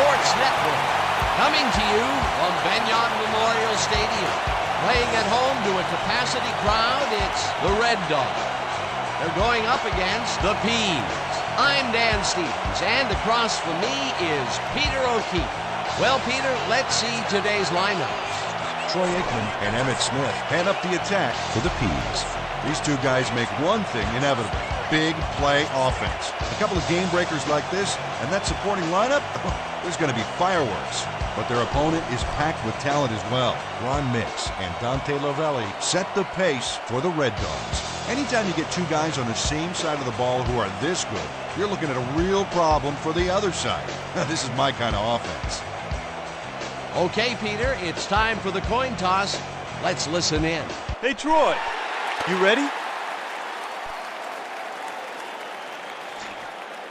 Sports Network. Coming to you from Baton Memorial Stadium. Playing at home to a capacity crowd, it's the Red Dogs. They're going up against the Peas. I'm Dan Stevens, and across from me is Peter O'Keefe. Well, Peter, let's see today's lineups. Troy Aikman and Emmett Smith head up the attack for the Peas. These two guys make one thing inevitable: big play offense. A couple of game breakers like this, and that supporting lineup, there's going to be fireworks. But their opponent is packed with talent as well. Ron Mix and Dante Lovelli set the pace for the Red Dogs. Anytime you get two guys on the same side of the ball who are this good, you're looking at a real problem for the other side. This is my kind of offense. Okay, Peter, it's time for the coin toss. Let's listen in. Hey, Troy, you ready?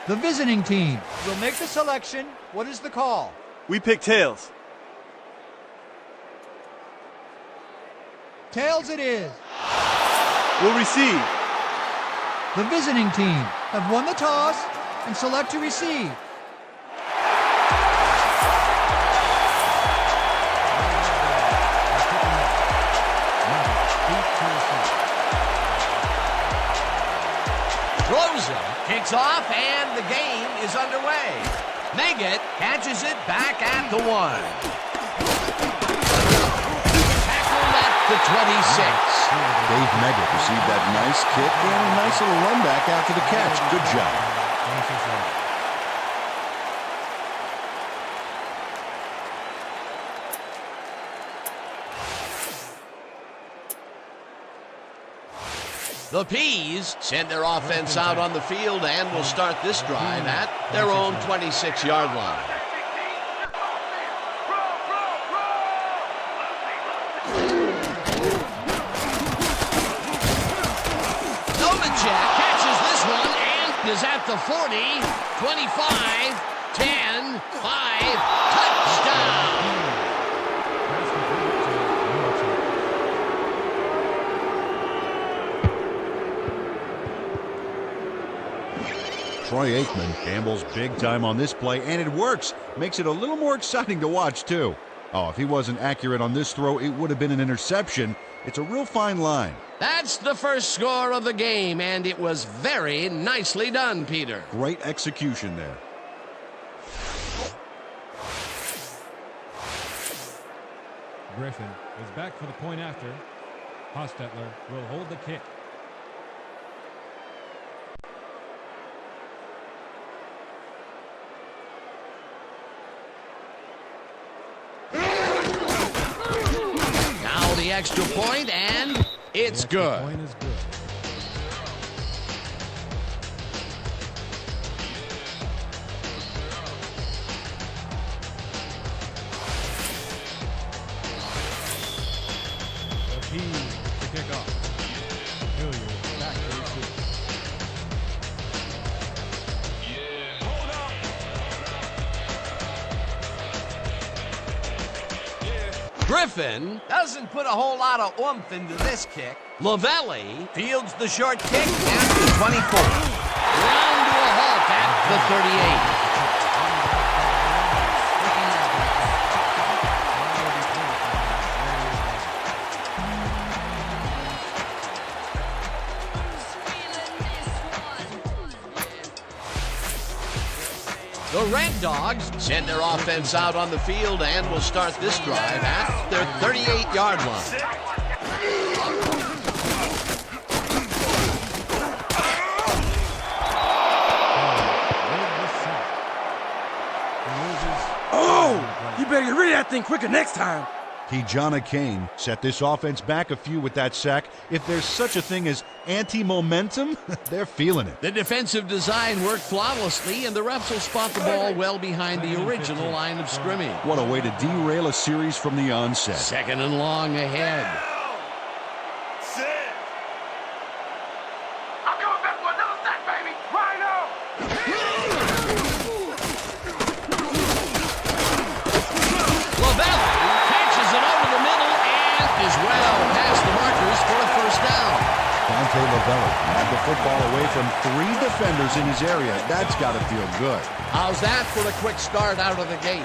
The visiting team will make the selection. What is the call? We pick tails. Tails it is. We'll receive. The visiting team have won the toss and select to receive. Rouge kicks off, and the game is underway. Meggett catches it back at the 1. Tackled at the 26. Dave Meggett received that nice kick and a nice little run back after the catch. Good job. The Peas send their offense out on the field and will start this drive at their own 26-yard line. Novacek catches this one and is at the 40, 25, 10, 5, touchdown! Troy Aikman gambles big time on this play, and it works. Makes it a little more exciting to watch, too. Oh, if he wasn't accurate on this throw, it would have been an interception. It's a real fine line. That's the first score of the game, and it was very nicely done, Peter. Great execution there. Griffin is back for the point after. Hostetler will hold the kick. Now the extra point, and it's good. Point is good. The Peas to kick off. Hilliard back to receive. Griffin doesn't put a whole lot of oomph into this kick. Lovelli fields the short kick at the 24. Round to a halt at the 38. The Red Dogs send their offense out on the field and will start this drive at their 38-yard line. Oh, you better get rid of that thing quicker next time. Kijana Kane set this offense back a few with that sack. If there's such a thing as anti-momentum, they're feeling it. The defensive design worked flawlessly, and the refs will spot the ball well behind the original line of scrimmage. What a way to derail a series from the onset. Second and long ahead. I'm coming back for another sack, baby. Right now. Lovelli catches it over the middle and is well past the markers for a first down. Had the football away from 3 defenders in his area. That's got to feel good. How's that for a quick start out of the gate?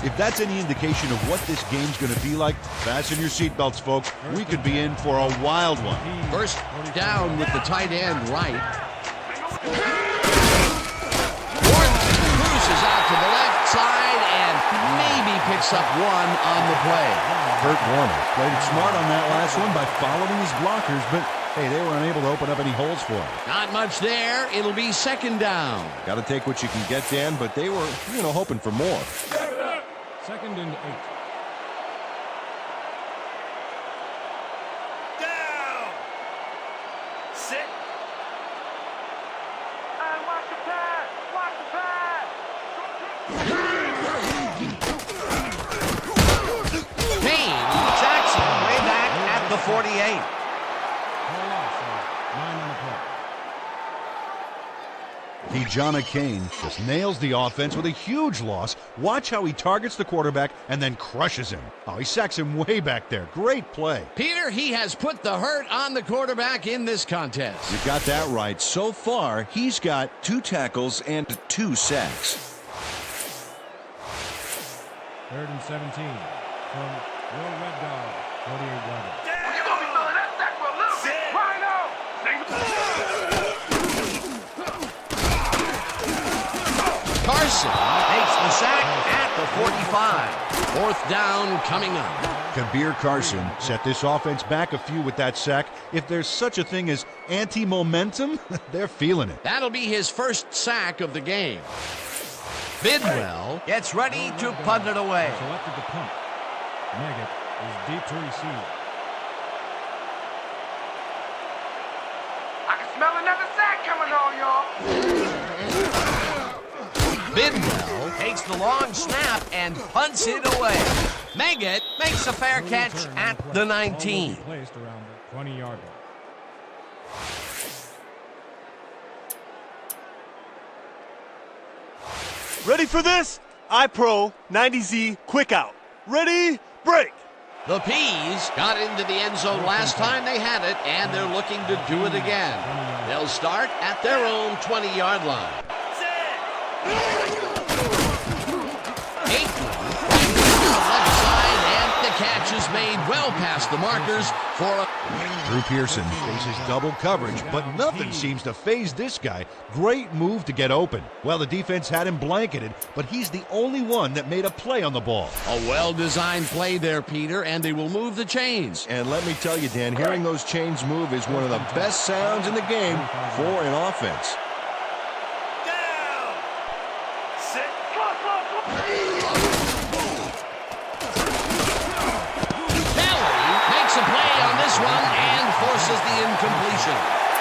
if that's any indication of what this game's going to be like, fasten your seatbelts, folks. We could be in for a wild one. First down with the tight end right. Rouge is out to the left side and maybe picks up 1 on the play. Kurt Warner played it smart on that last one by following his blockers, but hey, they were unable to open up any holes for him. Not much there. It'll be second down. Got to take what you can get, Dan, but they were, hoping for more. 2nd and 8. Down. Sit. And watch the pass. Watch the pass. Payne sacks him way back at the 48. Call loss, 9 on the play. De'Jonna Kane just nails the offense with a huge loss. Watch how he targets the quarterback and then crushes him. Oh, he sacks him way back there. Great play. Peter, he has put the hurt on the quarterback in this contest. You got that right. So far, he's got 2 tackles and 2 sacks. 3rd and 17 from Will Red Dog, 48-yarder. You're gonna be feeling that sack for a little bit. Rhino. Carson takes the sack at the 45. 4th down coming up. Kabir Carson set this offense back a few with that sack. If there's such a thing as anti-momentum, they're feeling it. That'll be his first sack of the game. Bidwell gets ready to punt it away. Selected the punt. Meggett is deep to receive. I can smell another sack coming on, y'all. Bidwell takes the long snap and punts it away. Meggett makes a fair catch at the 19. Placed around the 20-yard line. Ready for this? iPro 90Z quick out. Ready? Break. The Peas got into the end zone last time they had it, and they're looking to do it again. They'll start at their own 20-yard line. Aiton brings it to the left side, and the catch is made well past the markers for a... Drew Pearson faces double coverage, but nothing seems to faze this guy. Great move to get open. Well, the defense had him blanketed, but he's the only one that made a play on the ball. A well-designed play there, Peter, and they will move the chains. And let me tell you, Dan, hearing those chains move is one of the best sounds in the game for an offense. Down. Sit. Kelly makes a play on this one and forces the incompletion.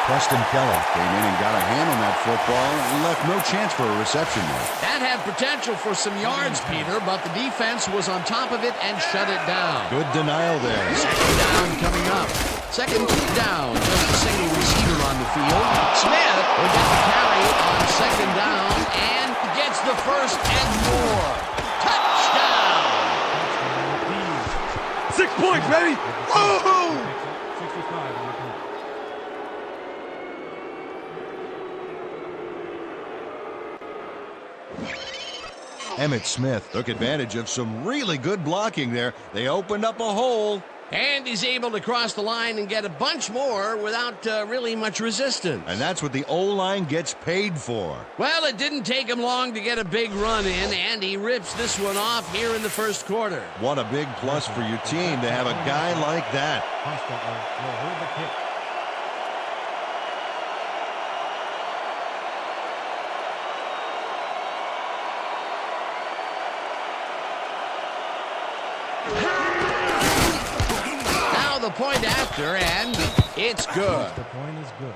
Preston Kelly came in and got a hand on that football and left no chance for a reception there. That had potential for some yards, Peter, but the defense was on top of it and shut it down. Good denial there. Second down coming up. Second down, just a single receiver on the field. Smith will get the carry on second down and gets the first and more. Touchdown! 6 points, baby. Woo-hoo! 65 on the play. Emmitt Smith took advantage of some really good blocking there. They opened up a hole. And he's able to cross the line and get a bunch more without really much resistance. And that's what the O-line gets paid for. Well, it didn't take him long to get a big run in, and he rips this one off here in the first quarter. What a big plus for your team to have a guy like that. Hostetler will hold the kick. Now the point after, and it's good. The point is good.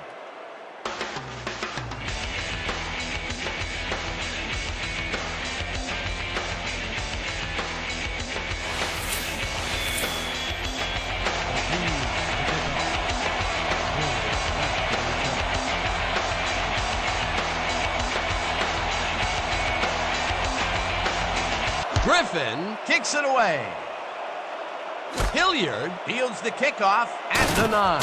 Griffin kicks it away. Hilliard fields the kickoff at the 9.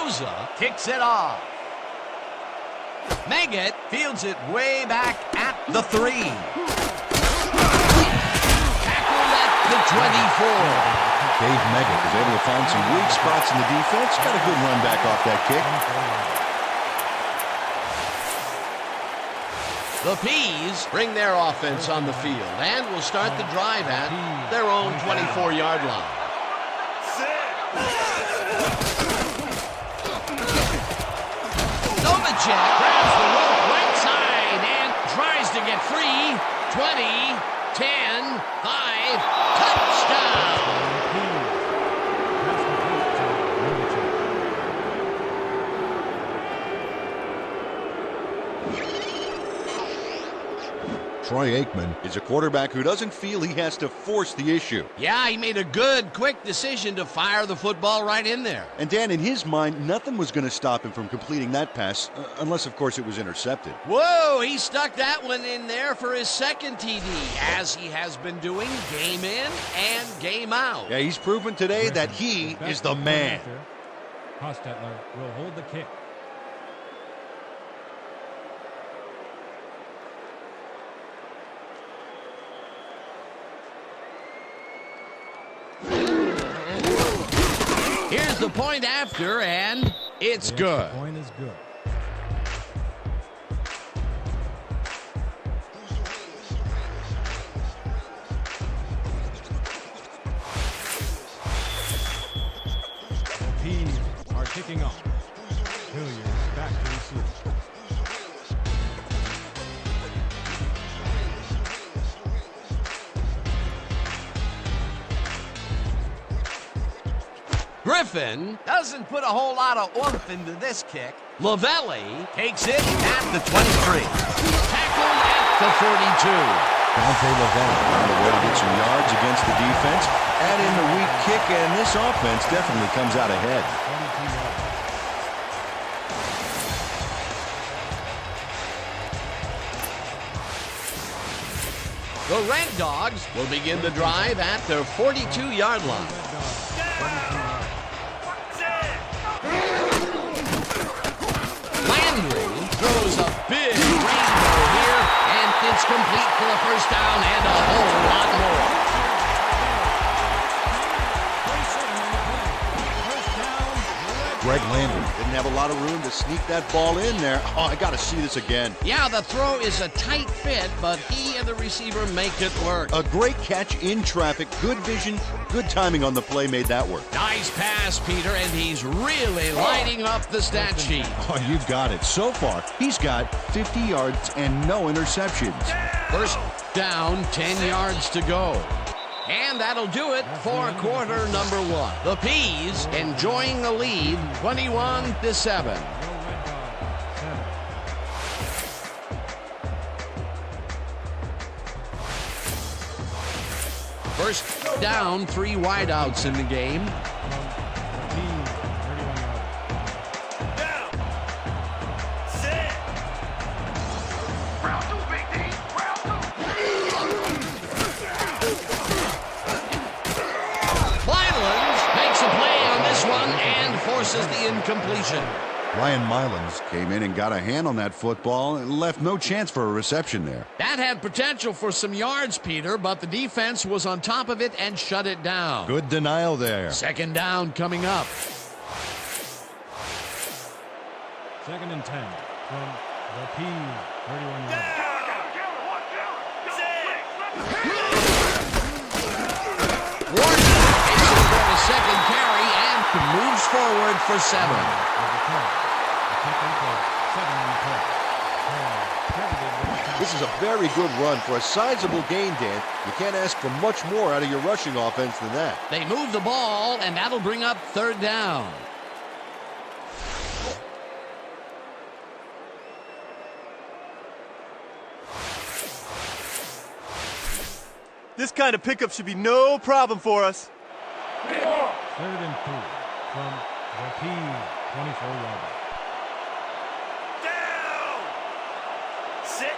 Rosa kicks it off. Meggett fields it way back at the 3. Tackled at the 24. Dave Meggett was able to find some weak spots in the defense. Got a good run back off that kick. The Peas bring their offense on the field and will start the drive at their own 24-yard line. Novacek grabs the rope right side and tries to get free. 20, 10, 5, touchdown! Troy Aikman is a quarterback who doesn't feel he has to force the issue. Yeah, he made a good, quick decision to fire the football right in there. And Dan, in his mind, nothing was going to stop him from completing that pass, unless, of course, it was intercepted. Whoa, he stuck that one in there for his second TD, as he has been doing game in and game out. Yeah, he's proven today that he is the man. Hostetler will hold the kick. Here's the point after, and it's good. The point is good. The Peas are kicking off. Hilliard back to receive. Griffin doesn't put a whole lot of oomph into this kick. Lavelli takes it at the 23. Tackled at the 42. Dante Lavelli found a way to get some yards against the defense. Add in the weak kick, and this offense definitely comes out ahead. 22 yards. The Red Dogs will begin the drive at their 42-yard line. Landry throws a big rainbow here, and it's complete for a first down and a whole lot more. Greg Landry didn't have a lot of room to sneak that ball in there. Oh, I got to see this again. Yeah, the throw is a tight fit, but he and the receiver make it work. A great catch in traffic, good vision, good timing on the play made that work. Nice pass, Peter, and he's really lighting up the stat sheet. Oh, you've got it. So far, he's got 50 yards and no interceptions. First down, 10 yards to go. And that'll do it for quarter number 1. The Peas enjoying the lead, 21-7. First down, 3 wideouts in the game. Forces the incompletion. Ryan Mylans came in and got a hand on that football and left no chance for a reception there. That had potential for some yards, Peter, but the defense was on top of it and shut it down. Good denial there. Second down coming up. 2nd and 10 from the Peas, 31 yards. Second carry and moves forward for 7. This is a very good run for a sizable gain, Dan. You can't ask for much more out of your rushing offense than that. They move the ball, and that'll bring up 3rd down. This kind of pickup should be no problem for us. 3rd and 2 from the Peas, 24-yard. Down! Sit!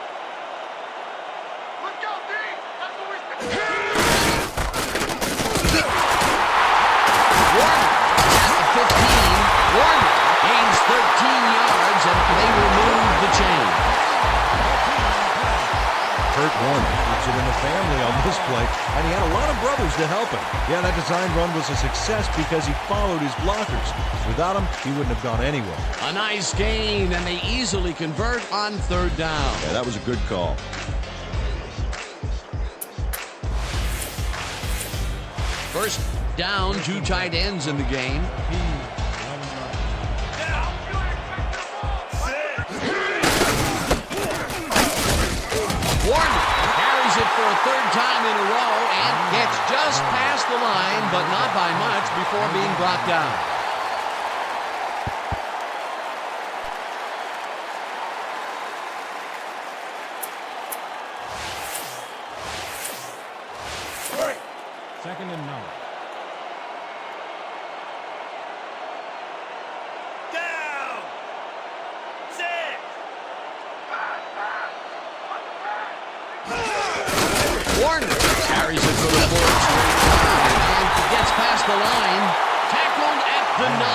Let's go, D! That's what we Warner at the 15. Warner Warner keeps it in the family on this play, and he had a lot of brothers to help him. Yeah, that design run was a success because he followed his blockers. Without him, he wouldn't have gone anywhere. A nice gain, and they easily convert on third down. Yeah, that was a good call. First down, 2 tight ends in the game. Warner carries it for a third time in a row and gets just past the line, but not by much before being brought down. Second and 9. Down. 6. Warner carries it for the fourth straight time and gets past the line, tackled at the 9.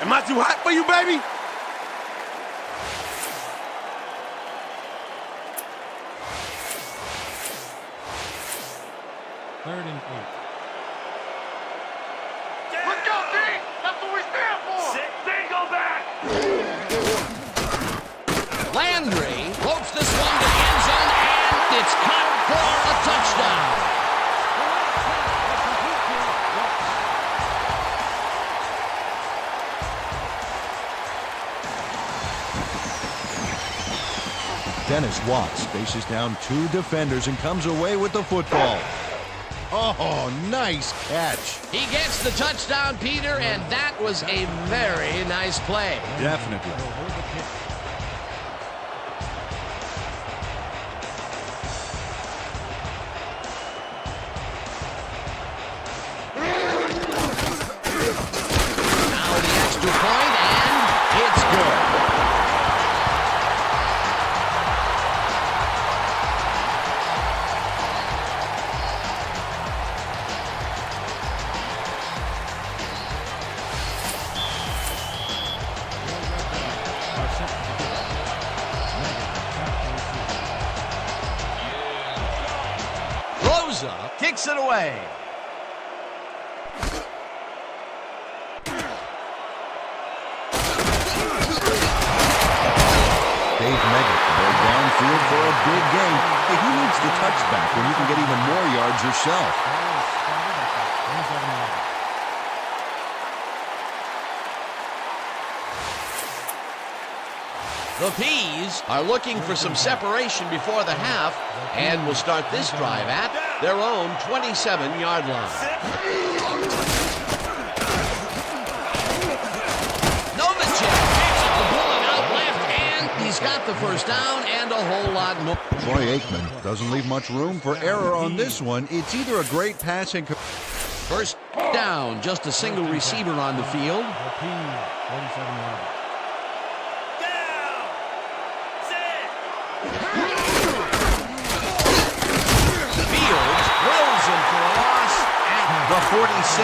Am I too hot for you, baby? Third and 8. Let's go, D! That's what we stand for! Single back! Landry floats this one to the end zone, and it's caught for a touchdown. Dennis Watts faces down 2 defenders and comes away with the football. Oh, nice catch. He gets the touchdown, Peter, and that was a very nice play. Definitely. Now the extra point, and it's good. Kicks it away. Dave Meggett goes downfield for a big gain. Hey, who needs the touchback when you can get even more yards yourself? The Peas are looking for some separation before the half and will start this drive at their own 27-yard line. Novacek picks up the bullet out left, and he's got the first down and a whole lot more. Troy Aikman doesn't leave much room for error on this one. It's either a great passing... First down, just a single receiver on the field. 47 yards. Fields throws him for a loss at the 46.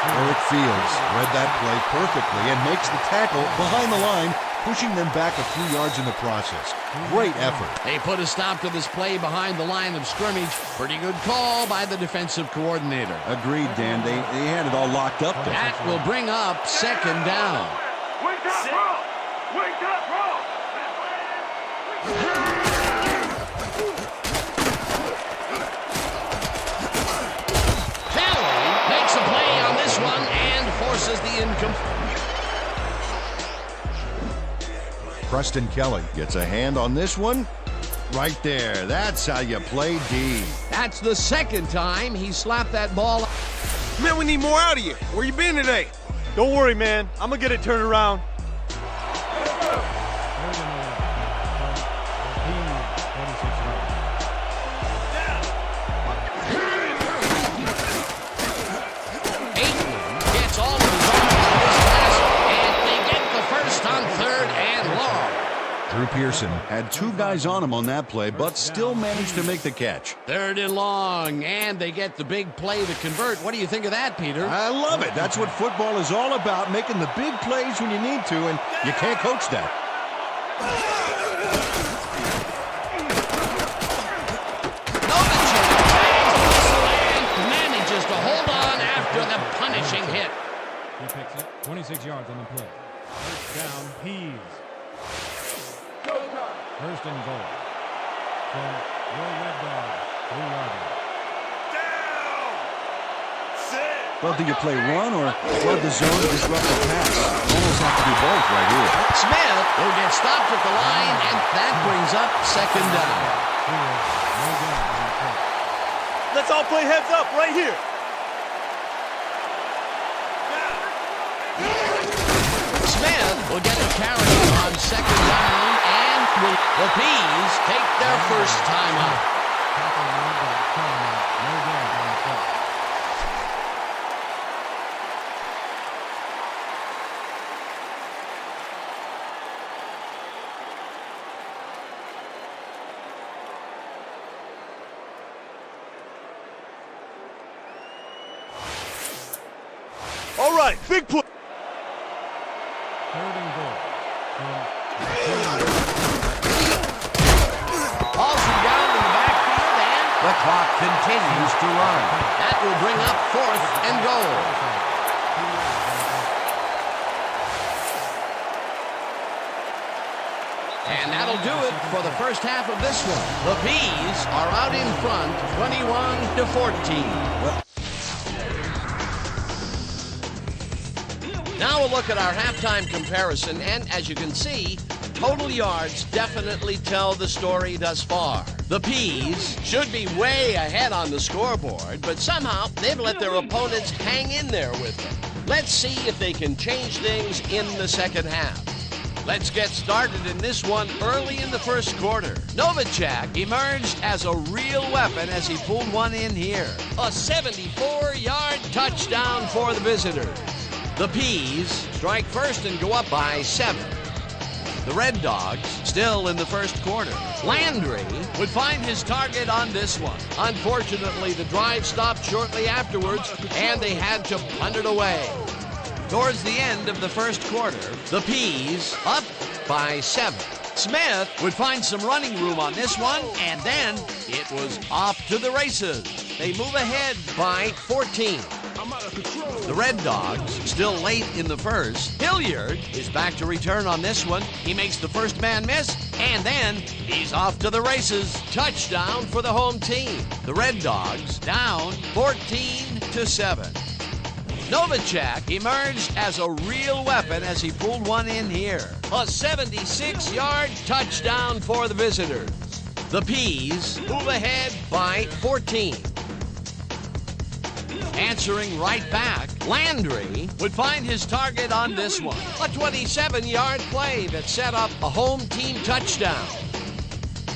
Eric Fields read that play perfectly and makes the tackle behind the line, pushing them back a few yards in the process. Great effort. They put a stop to this play behind the line of scrimmage. Pretty good call by the defensive coordinator. Agreed, Dan. They had it all locked up there. That will bring up second down. Wake up, bro! Wake up, bro! Kelly makes a play on this one and forces the incomplete. Preston Kelly gets a hand on this one. Right there. That's how you play D. That's the second time he slapped that ball. Man, we need more out of you. Where you been today? Don't worry, man. I'm going to get it turned around. Drew Pearson had two guys on him on that play, but still managed to make the catch. 3rd and long, and they get the big play to convert. What do you think of that, Peter? I love it. That's what football is all about, making the big plays when you need to, and you can't coach that. Manages to hold on after the punishing hit. He picks it. 26 yards on the play. First down, Peas. First and goal. From your Red Dog, 3-yarder. Well, do you play run or flood the zone to disrupt the pass? Almost have to do both right here. Smith will get stopped at the line, and that brings up 2nd down. No down on the play. Let's all play heads up right here. Smith will get the carry on 2nd down, and the Peas take their first time out. Tackle made by Coleman. No down on the play. All right, big play. 3rd and goal. Hauls him down in the backfield, and the clock continues to run. That will bring up 4th and goal. And that'll do it for the first half of this one. The Peas are out in front, 21-14. Now we'll look at our halftime comparison, and as you can see, total yards definitely tell the story thus far. The Peas should be way ahead on the scoreboard, but somehow they've let their opponents hang in there with them. Let's see if they can change things in the second half. Let's get started in this one early in the first quarter. Novacek emerged as a real weapon as he pulled one in here. A 74-yard touchdown for the visitors. The Peas strike first and go up by 7. The Red Dogs still in the first quarter. Landry would find his target on this one. Unfortunately, the drive stopped shortly afterwards, and they had to punt it away. Towards the end of the first quarter, the Peas up by 7. Smith would find some running room on this one, and then it was off to the races. They move ahead by 14. The Red Dogs still late in the first. Hilliard is back to return on this one. He makes the first man miss, and then he's off to the races. Touchdown for the home team. The Red Dogs down 14-7. Novacek emerged as a real weapon as he pulled one in here. A 76-yard touchdown for the visitors. The Peas move ahead by 14. Answering right back, Landry would find his target on this one. A 27-yard play that set up a home team touchdown.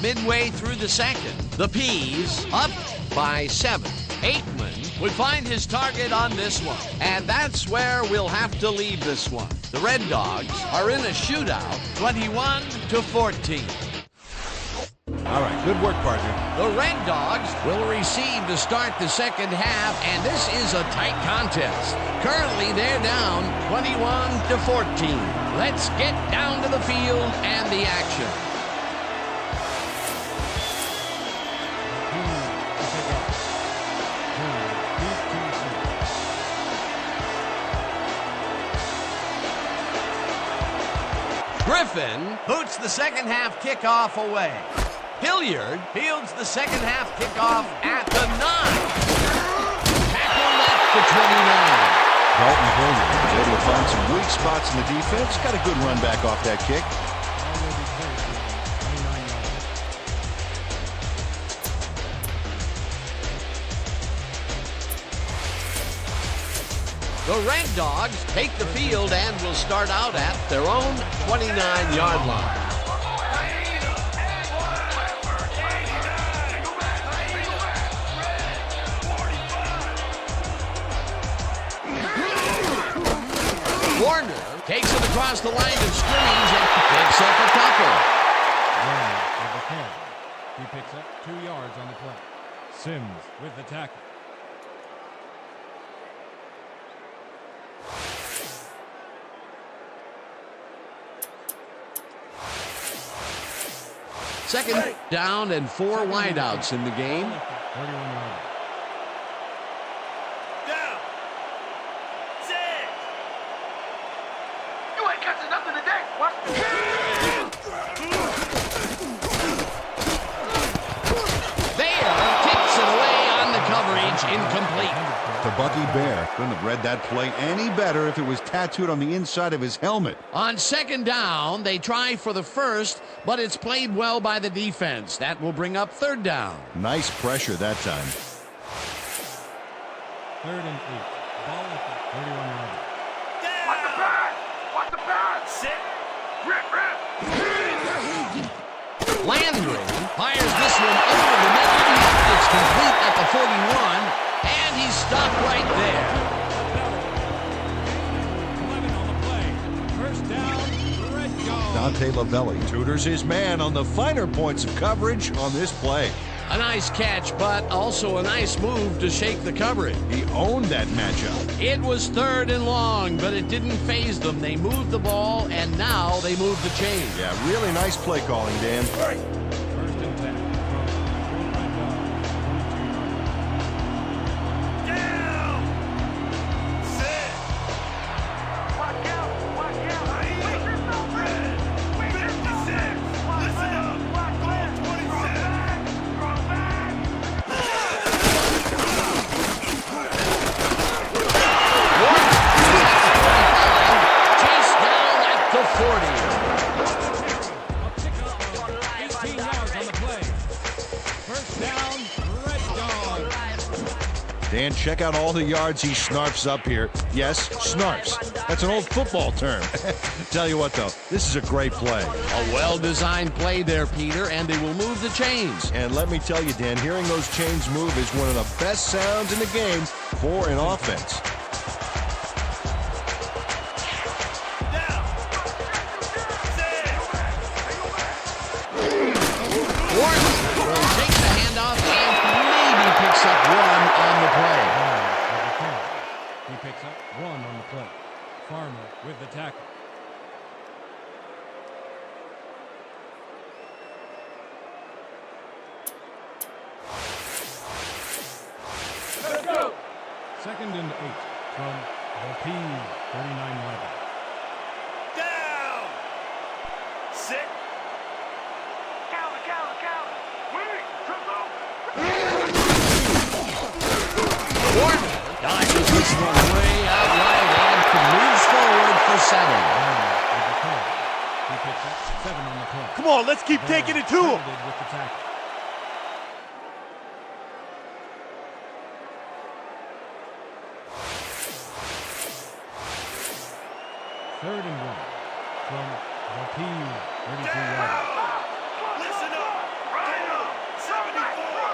Midway through the second, the Peas up by 7. Aikman would find his target on this one. And that's where we'll have to leave this one. The Red Dogs are in a shootout, 21-14. All right, good work, partner. The Red Dogs will receive to start the second half, and this is a tight contest. Currently, they're down 21-14. Let's get down to the field and the action. Griffin boots the second half kickoff away. Hilliard fields the second half kickoff at the 9. Tackle left to 29. Dalton Hilliard was able to find some weak spots in the defense. Got a good run back off that kick. The Red Dogs take the field and will start out at their own 29-yard line. Warner takes it across the line of scrimmage and picks up a couple. picks up 2 yards on the play. Sims with the tackle. Second down and 4 wideouts in the game. 31 yards. Down. Set. You ain't catching nothing today. Watch There, kicks it away on the coverage, incomplete. The Bucky Bear couldn't have read that play any better if it was tattooed on the inside of his helmet. On second down, they try for the first, but it's played well by the defense. That will bring up third down. Nice pressure that time. 3rd and 8. Ball at the 31 yard line. Watch the pass. Watch the pass. Set. Rip, rip. Landry fires this one over the middle. It's complete at the 41, and he's stopped right there. 11 on the play. First down, Red Dog. Dante Lavelli tutors his man on the finer points of coverage on this play. A nice catch, but also a nice move to shake the coverage. He owned that matchup. It was 3rd and long, but it didn't faze them. They moved the ball, and now they move the chains. Yeah, really nice play calling, Dan. First and 10. Red Dog. 22 yards. Down. Set. Watch out. Watch out. Wait yourself, Red. Wait yourself. 56. Listen up. Watch Goal out. 27. Throw back. Chased down at the 40. A pickup of 18 yards on the play. First down, Red Dog. Dan, check out all the yards he snarfs up here. Yes, snarfs. That's an old football term. Tell you what, though, this is a great play. A well-designed play there, Peter, and they will move the chains. And let me tell you, Dan, hearing those chains move is one of the best sounds in the game for an offense. Down. Set. Wharton will take the handoff and maybe picks up 1 on the play. With the carry. He picks up 1 on the play. Farmer with the tackle. Let's go. 2nd and 8 from the P 39 yard line. Down. Set. Counter, counter, counter. Wait. Triple. Wharton dodges this one way out right and moves forward for 7. With the carry. He picks up 7 on the play. Come on, let's keep taking it to him. Credited with the tackle. Third and 1 from the P 32 yard line. Listen up. Right up. 74.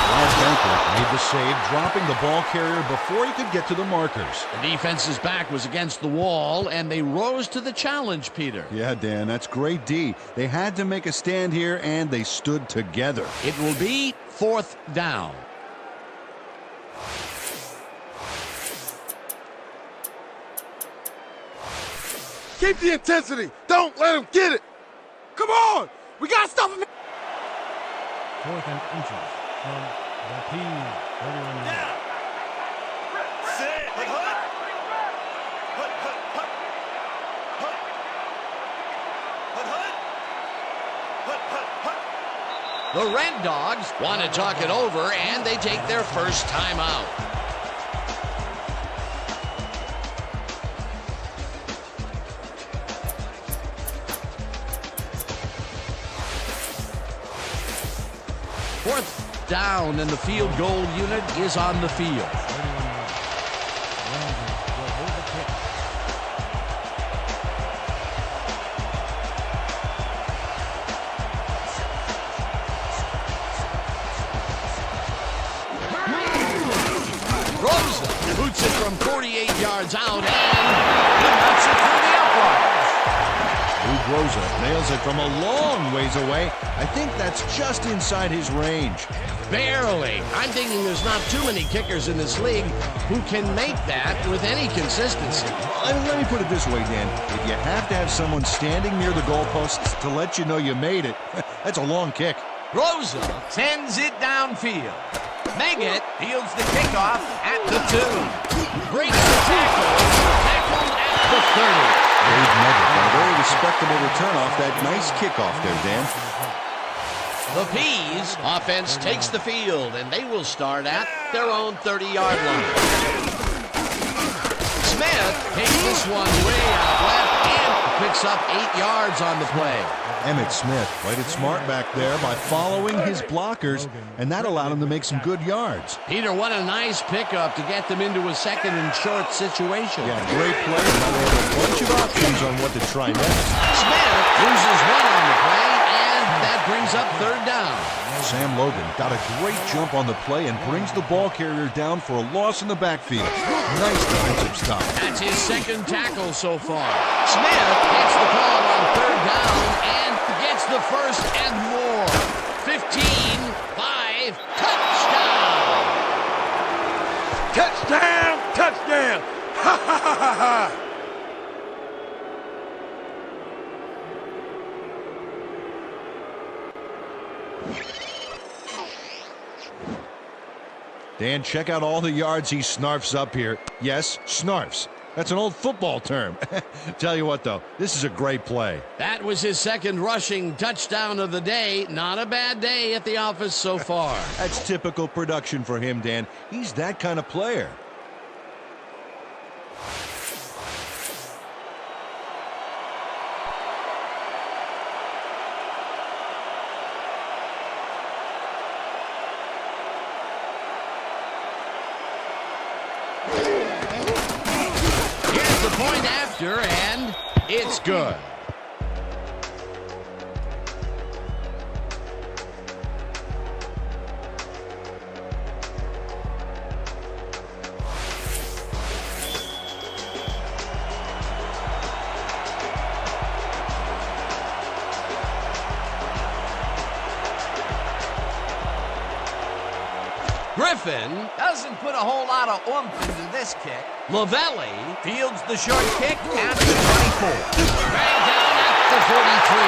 Brad Banker made the save, dropping the ball carrier before he could get to the markers. The defense's back was against the wall, and they rose to the challenge, Peter. Yeah, Dan, that's great D. They had to make a stand here, and they stood together. It will be 4th down. Keep the intensity. Don't let him get it. Come on. We got to stop him. 4th and inches from the P 31 yard line. Down. Set. Hut, hut. Hut, hut, hut. Hut. Hut, hut. Hut, hut, hut. The Red Dogs want to talk it over, and they take their first timeout. Fourth down, and the field goal unit is on the field. 31 yards. Landry will hold the kick. Rouge boots it from 48 yards out and knocks it through the upright. Rouge nails it from a long ways away. I think that's just inside his range. Barely. I'm thinking there's not too many kickers in this league who can make that with any consistency. Let me put it this way, Dan. If you have to have someone standing near the goalposts to let you know you made it, that's a long kick. Rouge sends it downfield. Meggett fields the kickoff at the 2. Breaks the tackle. Tackled at the 30. Dave Meggett got a very respectable return off that nice kickoff there, Dan. The Peas offense takes the field, and they will start at their own 30-yard line. Smith takes this one way out left and picks up 8 yards on the play. Emmitt Smith played it smart back there by following his blockers, and that allowed him to make some good yards. Peter, what a nice pickup to get them into a second and short situation. Yeah, great play. Now they have a bunch of options on what to try next. Smith loses one on the play, and that brings up 3rd down. Sam Logan got a great jump on the play and brings the ball carrier down for a loss in the backfield. Nice defensive stop. That's his 2nd tackle so far. Smith gets the call on 3rd down and gets the 1st and more. 15-5, touchdown! Touchdown! Touchdown! Ha ha ha ha ha! Dan, check out all the yards he snarfs up here. Yes, snarfs. That's an old football term. Tell you what, though, this is a great play. That was his 2nd rushing touchdown of the day. Not a bad day at the office so far. That's typical production for him, Dan. He's that kind of player. Point after, and it's good. Griffin doesn't put a whole lot of oomph into this kick. Lavelli fields the short kick at the 24. Bang down at the 43.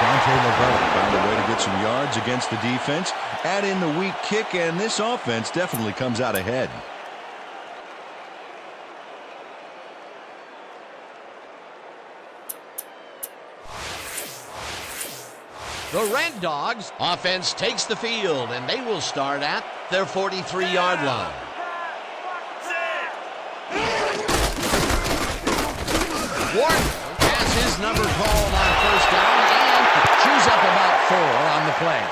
Dante Lavelli found a way to get some yards against the defense. Add in the weak kick, and this offense definitely comes out ahead. The Red Dogs offense takes the field, and they will start at their 43-yard line. Wharton has his number called on 1st down and chews up about 4 on the play.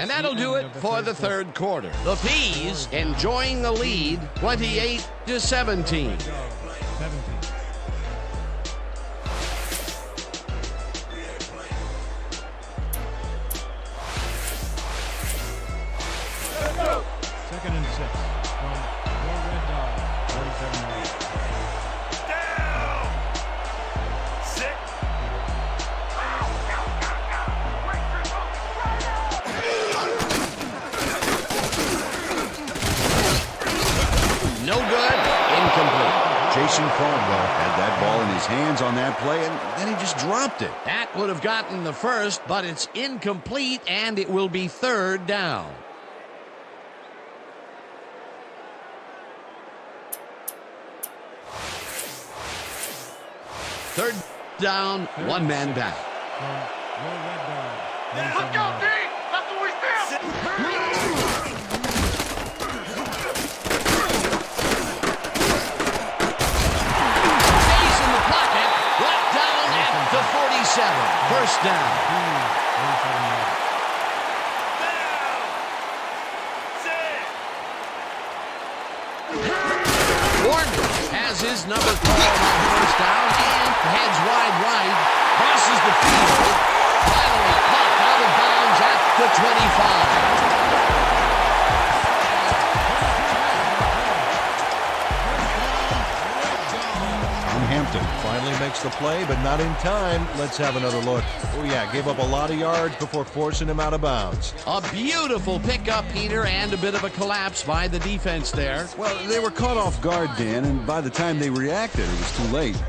And that'll do it for the 3rd quarter. The Peas enjoying the lead, 28-17. 17. Second and 6 from your Red Dog, 47 yards. Down! 6. No good, incomplete. Jason Caldwell had that ball in his hands on that play, and then he just dropped it. That would have gotten the 1st, but it's incomplete, and it will be 3rd down. Third down, 1 man back. From your Red Dog, Let's 27 go, yards. D! That's what we feel! Stays in the pocket, brought down at the 47. 1st down. 47 yards. Warner has his number called on 1st down and heads wide right, crosses the field, finally caught out of bounds at the 25. Finally makes the play, but not in time. Let's have another look. Oh, yeah, gave up a lot of yards before forcing him out of bounds. A beautiful pickup, Peter, and a bit of a collapse by the defense there. Well, they were caught off guard, Dan, and by the time they reacted, it was too late.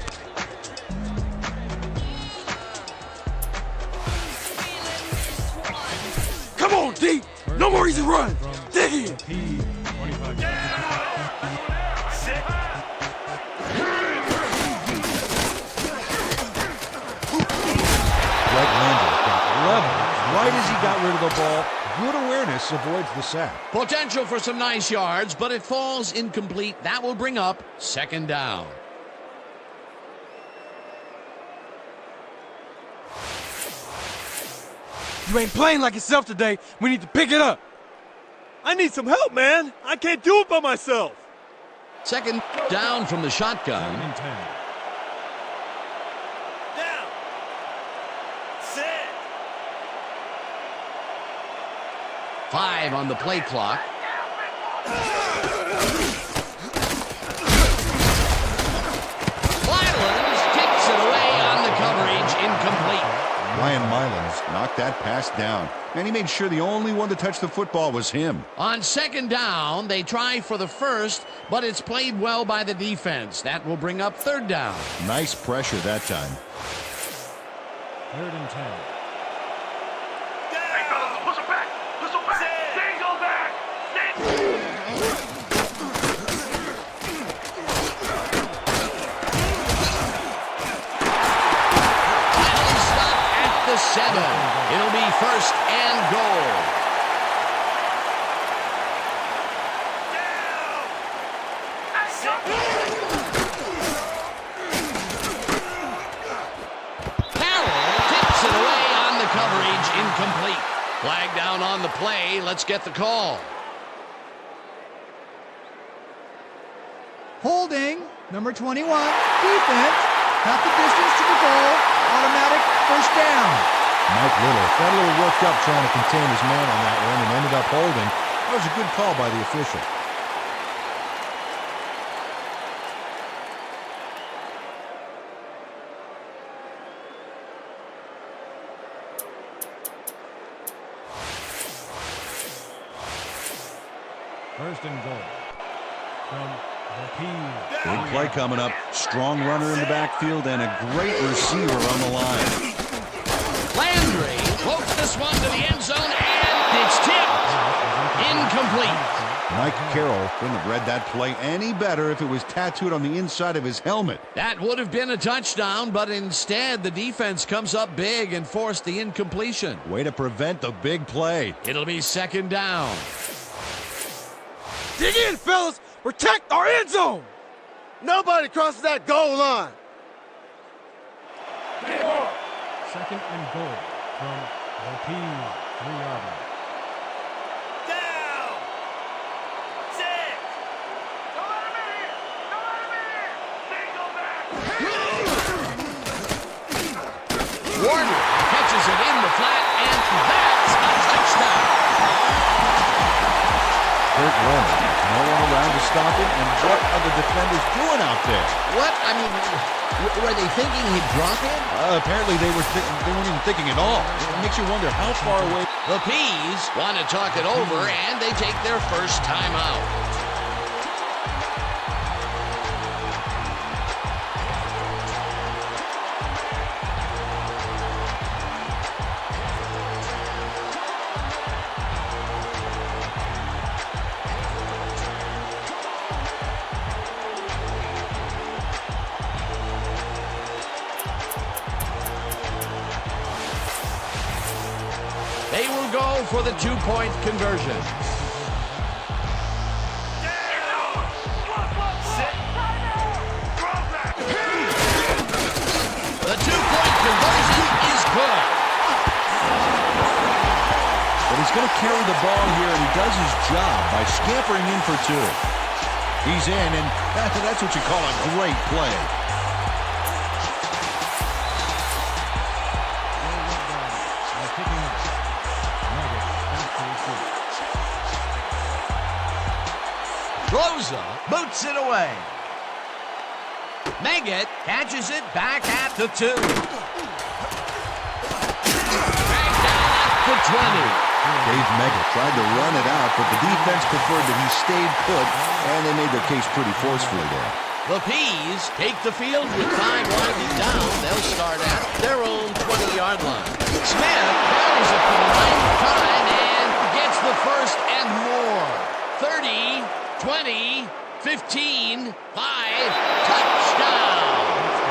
Come on, D. No more easy run. Dig in. P25. Right as he got rid of the ball, good awareness avoids the sack. Potential for some nice yards, but it falls incomplete. That will bring up second down. You ain't playing like yourself today. We need to pick it up. I need some help, man. I can't do it by myself. Second down from the shotgun. 2nd and 10. Down. Sit. 5 on the play clock. Mylands kicks it away on the coverage, incomplete. Ryan Mylands knocked that pass down, and he made sure the only one to touch the football was him. On second down, they try for the first, but it's played well by the defense. That will bring up third down. Nice pressure that time. 3rd and 10. Hey, fellas, push him back. Push him back. Stay go back. Final stop at the 7. It'll be first and goal. Incomplete. Flag down on the play. Let's get the call. Holding, number 21, defense, half the distance to the goal, automatic first down. Mike Little got a little worked up trying to contain his man on that one and ended up holding. That was a good call by the official. First and goal from the P. Big play coming up. Strong runner in the backfield and a great receiver on the line. Landry floats this one to the end zone, and it's tipped. Incomplete. Mike Carroll couldn't have read that play any better if it was tattooed on the inside of his helmet. That would have been a touchdown, but instead the defense comes up big and forced the incompletion. Way to prevent the big play. It'll be second down. Dig in, fellas. Protect our end zone. Nobody crosses that goal line. 2nd and goal from the P. 3-yard line. Down. 6. Don't let him in here. Don't let him in here. Stay go back. Warner catches it in the flat, and that's a touchdown. Kurt Warner. No one around to stop him, and what are the defenders doing out there? What? I mean, were they thinking he'd drop it? Apparently they weren't even thinking at all. It makes you wonder how far away. The P's want to talk it over, and they take their first time out. They will go for the two-point conversion. The two-point conversion is good. But he's going to carry the ball here, and he does his job by scampering in for 2. He's in, and that's what you call a great play. Rosa boots it away. Meggett catches it back at the 2. Back down at the 20. Dave Meggett tried to run it out, but the defense preferred that he stayed put, and they made their case pretty forcefully there. The Peas take the field with time winding down. They'll start at their own 20-yard line. Smith carries it for the 9th time and gets the first and more. 30, 20, 15, 5, touchdown.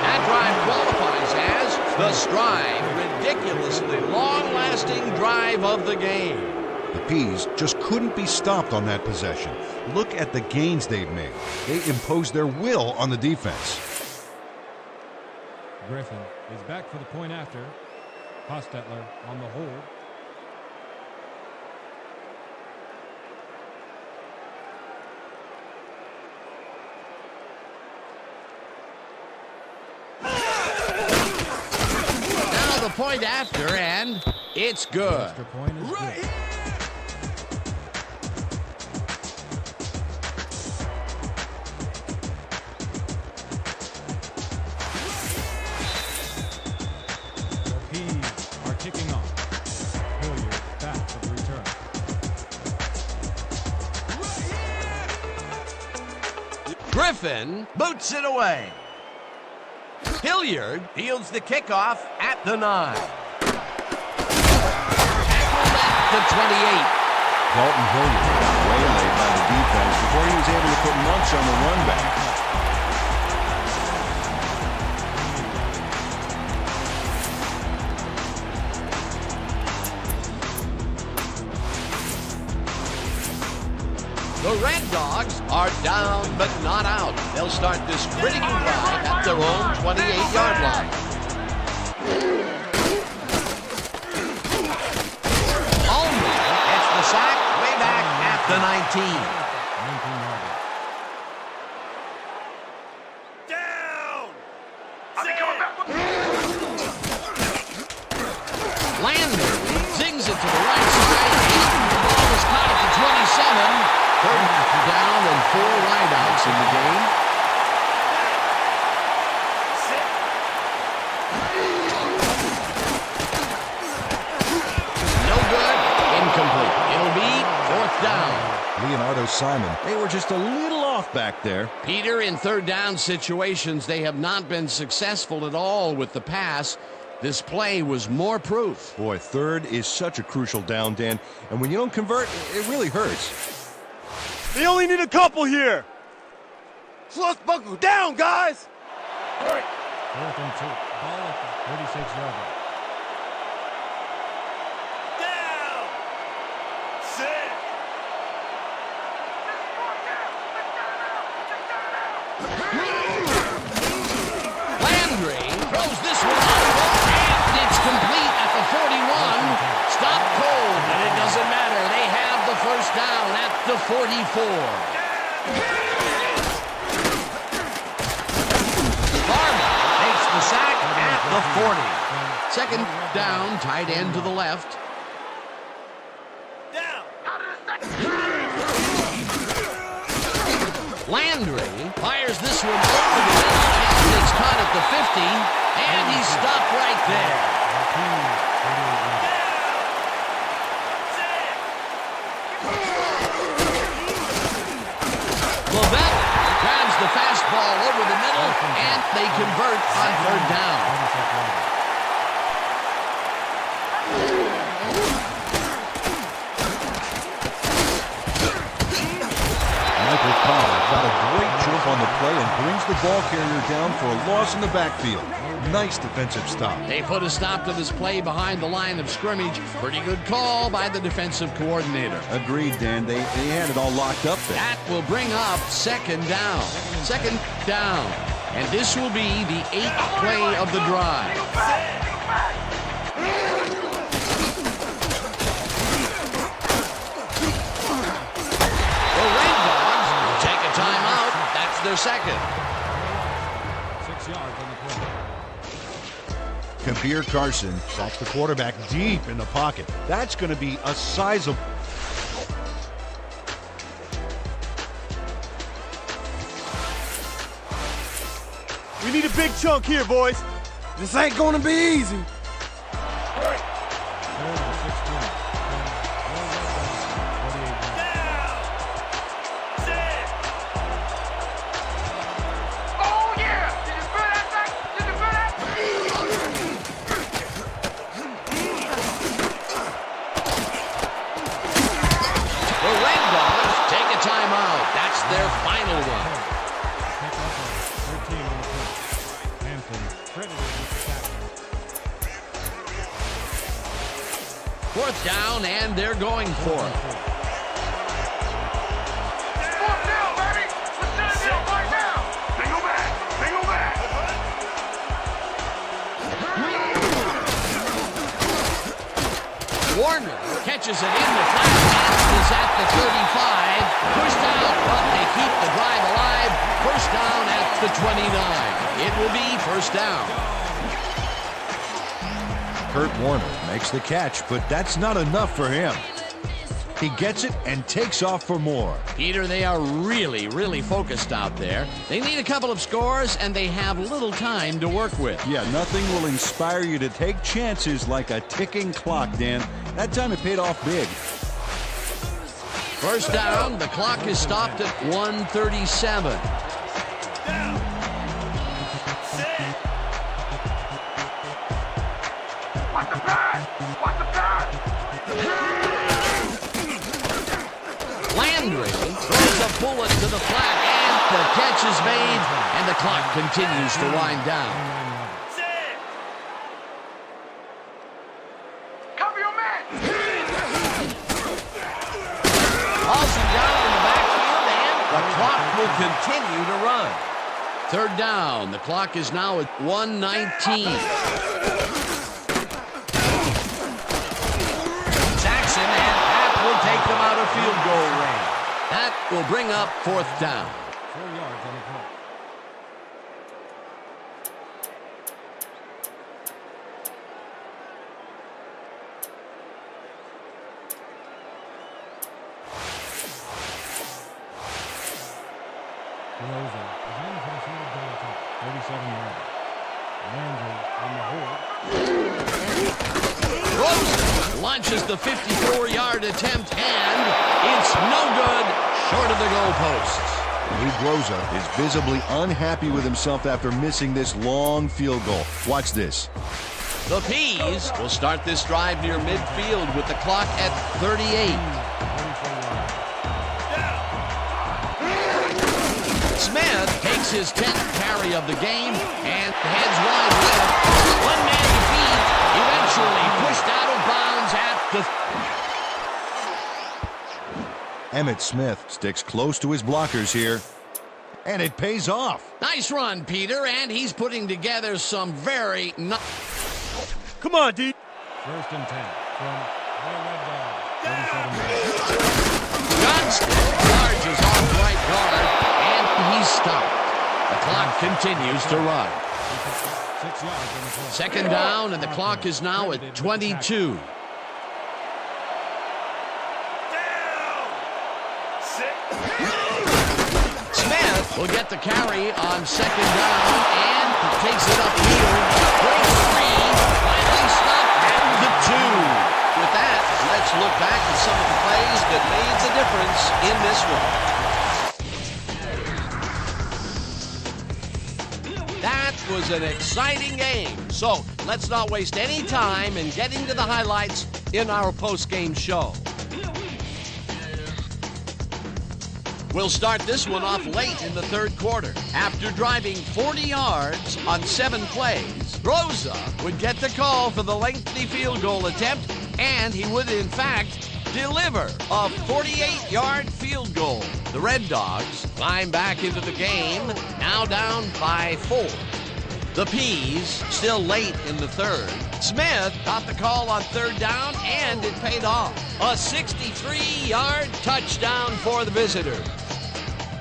That drive qualifies as the stride, ridiculously long-lasting drive of the game. The Peas just couldn't be stopped on that possession. Look at the gains they've made. They imposed their will on the defense. Griffin is back for the point after. Hostetler on the hold. Now the point after, and it's good. Extra point is good. Kicking off. Hilliard back for the return. Griffin boots it away. Hilliard fields the kickoff at the 9. Tackled at the 28. Dalton Hilliard got waylaid by the defense before he was able to put much on the run back. The Red Dogs are down but not out. They'll start this critical drive at their own 28-yard line. Allman gets the sack way back at the 19. 19-yarder. Down! Are they coming back? Landry zings it to the right side. The ball is caught at the 27. Third down and 4 wideouts in the game. No good. Incomplete. It'll be 4th down. Leonardo Simon, they were just a little off back there. Peter, in 3rd down situations, they have not been successful at all with the pass. This play was more proof. Boy, 3rd is such a crucial down, Dan, and when you don't convert, it really hurts. They only need a couple here. So let's buckle down, guys. 4th and 2. Ball at the 36-yard line. Down! Sit! Landry throws this one out, and it's complete at the 41. Stop cold, but it doesn't matter. They have the first down at the 44. Barber takes the sack at the 40. 2nd down, tight end to the left. Down! Landry fires this one over the middle, and it's caught at the 50, and he's stopped right there. Lavelle grabs the fastball over the middle, and they convert on 3rd down. Michael Pollard got a great jump on the play and brings the ball carrier down for a loss in the backfield. Nice defensive stop. They put a stop to this play behind the line of scrimmage. Pretty good call by the defensive coordinator. Agreed, Dan. They had it all locked up there. That will bring up 2nd down. 2nd down. And this will be the 8th play of the drive. The Red Dogs will take a timeout. That's their 2nd. 6 yards on the play. Kabir Carson sacks the quarterback deep in the pocket. That's going to be a sizable. We We need a big chunk here, boys. This ain't gonna be easy. Third and 16. Oh, yeah! Did you feel that thing? Did you feel that? The Red Dogs take a timeout. That's their final one. Pick up a 13 on the play. Hampton credited with the tackle. Fourth down, and they're going for it. Fourth down, baby! Let's send it down right now! Single back! Single back! Warner catches it in the flat and is at the 35. Pushed out, but they keep the drive alive. First down at the 29. It will be first down. Kurt Warner makes the catch, but that's not enough for him. He gets it and takes off for more. Peter, they are really focused out there. They need a couple of scores, and they have little time to work with. Yeah, nothing will inspire you to take chances like a ticking clock, Dan. That time it paid off big. First down, the clock is stopped at 1:37. Watch the pass! Watch the pass! Landry throws a bullet to the flat, and the catch is made, and the clock continues to wind down. Cover your man! Also down in the backfield, and the clock will continue to run. Third down, the clock is now at 1:19. Jackson, and that will take them out of field goal range. That will bring up fourth down. 4 yards on the play. Rouge is in for the field goal attempt. 37 yards. Landry on the hold. Rose launches the 54-yard attempt, and it's no good, short of the goalposts. Luke Rosa is visibly unhappy with himself after missing this long field goal. Watch this. The Peas will start this drive near midfield with the clock at 38. 34 yards. Smith takes his 10th carry of the game and heads wide left. One man to beat, eventually pushed out of bounds at the... Emmitt Smith sticks close to his blockers here, and it pays off. Nice run, Peter, and he's putting together some very... Come on, D. First and 10 from the Red Dogs. 37 yards. Johnston charges off right guard, and he's stopped. The clock continues to run. 6 yards on the play. Second down, and the clock is now at 22. Smith will get the carry on second down and takes it upfield. Breaks free, finally stopped at the 2. With that, let's look back at some of the plays that made the difference in this one. That was an exciting game. So let's not waste any time in getting to the highlights in our post-game show. We'll start this one off late in the third quarter. After driving 40 yards on 7 plays, Rosa would get the call for the lengthy field goal attempt, and he would in fact deliver a 48-yard field goal. The Red Dogs climb back into the game, now down by 4. The Peas still late in the third. Smith got the call on third down, and it paid off. A 63-yard touchdown for the visitors.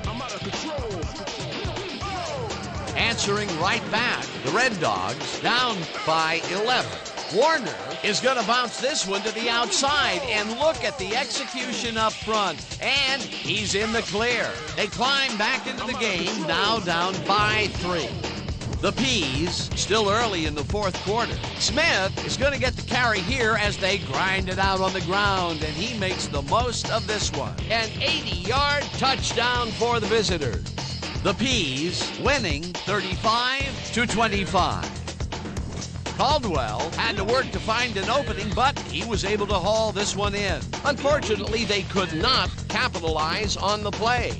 I'm out of control. Answering right back, the Red Dogs down by 11. Warner is going to bounce this one to the outside, and look at the execution up front, and he's in the clear. They climb back into the game, now down by 3. The Peas still early in the fourth quarter. Smith is going to get the carry here as they grind it out on the ground, and he makes the most of this one. An 80-yard touchdown for the visitors. The Peas winning 35-25. Caldwell had to work to find an opening, but he was able to haul this one in. Unfortunately, they could not capitalize on the play.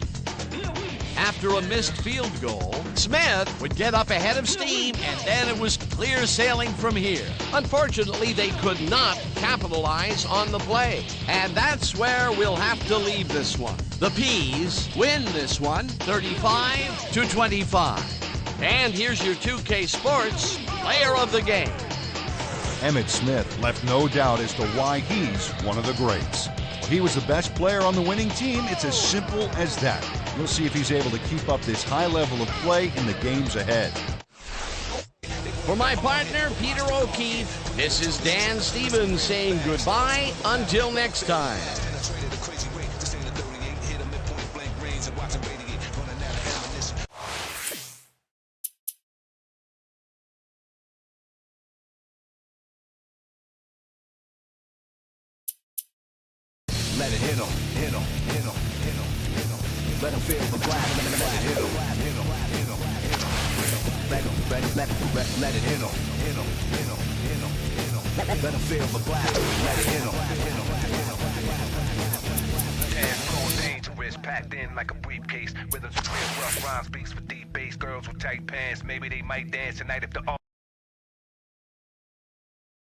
After a missed field goal, Smith would get up ahead of steam, and then it was clear sailing from here. Unfortunately, they could not capitalize on the play, and that's where we'll have to leave this one. The Peas win this one 35-25. And here's your 2K Sports Player of the Game. Emmitt Smith left no doubt as to why he's one of the greats. He was the best player on the winning team. It's as simple as that. We'll see if he's able to keep up this high level of play in the games ahead. For my partner, Peter O'Keefe, this is Dan Stevens saying goodbye until next time. Let it hit him, hit him, hit him, hit him, hit him. Let him feel the blast. Let it hit him, hit him, hit him, hit him. Let it hit him, hit him, hit him, hit him, hit him. Let him feel the blast. Let it hit him, hit him, hit him. Cold, dangerous, packed in like a briefcase. Rhythms with real rough rhymes, beats for deep bass. Girls with tight pants, maybe they might dance tonight if the